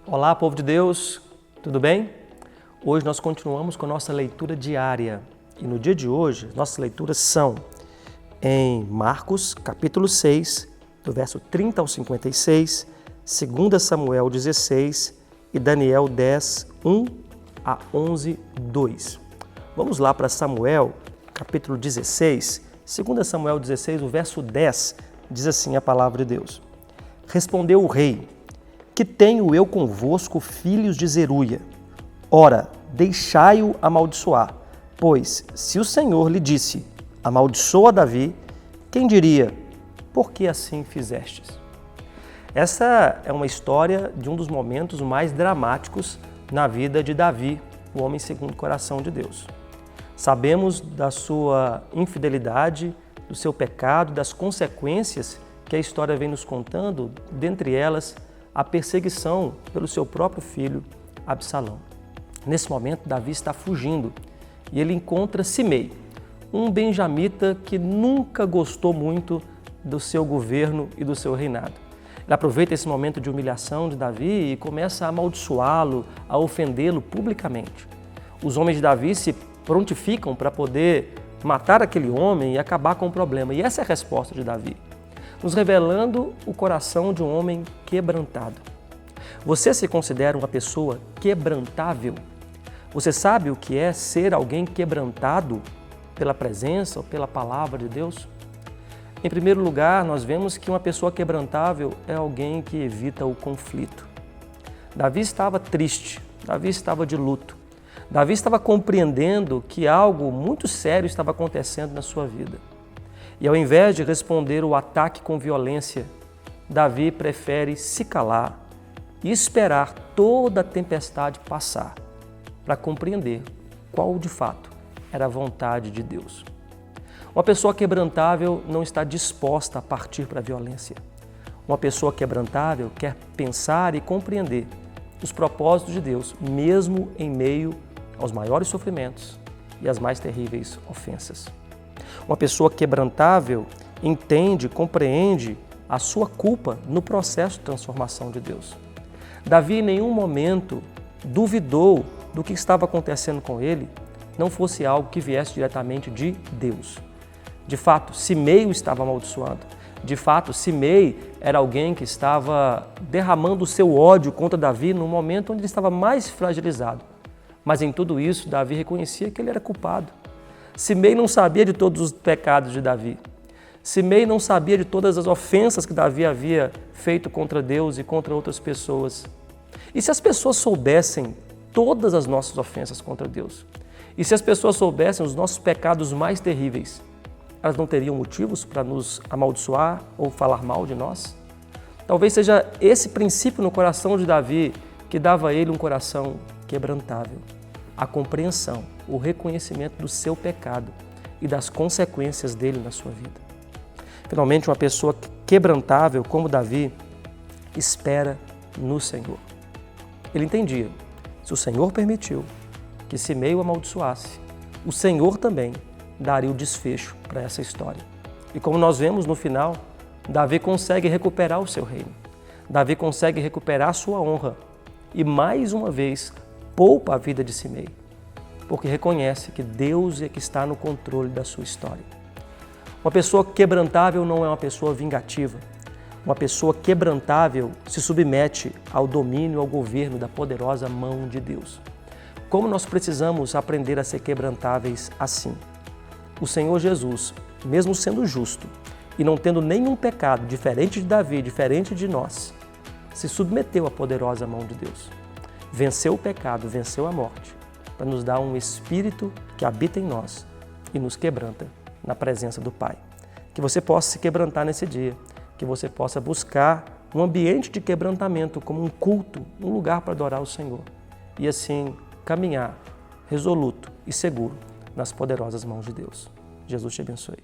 Olá, povo de Deus, tudo bem? Hoje nós continuamos com a nossa leitura diária e no dia de hoje nossas leituras são em Marcos, capítulo 6, do verso 30 ao 56, 2 Samuel 16 e Daniel 10, 1 a 11, 2. Vamos lá para Samuel, capítulo 16, 2 Samuel 16, o verso 10, diz assim a palavra de Deus. Respondeu o rei: que tenho eu convosco, filhos de Zeruia? Ora, deixai-o amaldiçoar, pois se o Senhor lhe disse, amaldiçoa Davi, quem diria, por que assim fizestes? Essa é uma história de um dos momentos mais dramáticos na vida de Davi, o homem segundo o coração de Deus. Sabemos da sua infidelidade, do seu pecado, das consequências que a história vem nos contando, dentre elas, a perseguição pelo seu próprio filho, Absalão. Nesse momento, Davi está fugindo e ele encontra Simei, um benjamita que nunca gostou muito do seu governo e do seu reinado. Ele aproveita esse momento de humilhação de Davi e começa a amaldiçoá-lo, a ofendê-lo publicamente. Os homens de Davi se prontificam para poder matar aquele homem e acabar com o problema. E essa é a resposta de Davi, nos revelando o coração de um homem quebrantado. Você se considera uma pessoa quebrantável? Você sabe o que é ser alguém quebrantado pela presença ou pela palavra de Deus? Em primeiro lugar, nós vemos que uma pessoa quebrantável é alguém que evita o conflito. Davi estava triste, Davi estava de luto. Davi estava compreendendo que algo muito sério estava acontecendo na sua vida. E ao invés de responder o ataque com violência, Davi prefere se calar e esperar toda a tempestade passar para compreender qual de fato era a vontade de Deus. Uma pessoa quebrantável não está disposta a partir para a violência. Uma pessoa quebrantável quer pensar e compreender os propósitos de Deus, mesmo em meio aos maiores sofrimentos e às mais terríveis ofensas. Uma pessoa quebrantável entende, compreende a sua culpa no processo de transformação de Deus. Davi em nenhum momento duvidou do que estava acontecendo com ele, não fosse algo que viesse diretamente de Deus. De fato, Simei o estava amaldiçoando. De fato, Simei era alguém que estava derramando o seu ódio contra Davi no momento onde ele estava mais fragilizado. Mas em tudo isso, Davi reconhecia que ele era culpado. Simei não sabia de todos os pecados de Davi. Simei não sabia de todas as ofensas que Davi havia feito contra Deus e contra outras pessoas. E se as pessoas soubessem todas as nossas ofensas contra Deus? E se as pessoas soubessem os nossos pecados mais terríveis? Elas não teriam motivos para nos amaldiçoar ou falar mal de nós? Talvez seja esse princípio no coração de Davi que dava a ele um coração quebrantável. A compreensão, o reconhecimento do seu pecado e das consequências dele na sua vida. Finalmente, uma pessoa quebrantável como Davi espera no Senhor. Ele entendia, se o Senhor permitiu que Simei o amaldiçoasse, o Senhor também daria o desfecho para essa história. E como nós vemos no final, Davi consegue recuperar o seu reino. Davi consegue recuperar a sua honra e mais uma vez poupa a vida de Simei, porque reconhece que Deus é que está no controle da sua história. Uma pessoa quebrantável não é uma pessoa vingativa. Uma pessoa quebrantável se submete ao domínio, ao governo da poderosa mão de Deus. Como nós precisamos aprender a ser quebrantáveis assim? O Senhor Jesus, mesmo sendo justo e não tendo nenhum pecado diferente de Davi, diferente de nós, se submeteu à poderosa mão de Deus. Venceu o pecado, venceu a morte, para nos dar um Espírito que habita em nós e nos quebranta na presença do Pai. Que você possa se quebrantar nesse dia, que você possa buscar um ambiente de quebrantamento como um culto, um lugar para adorar o Senhor. E assim caminhar resoluto e seguro nas poderosas mãos de Deus. Jesus te abençoe.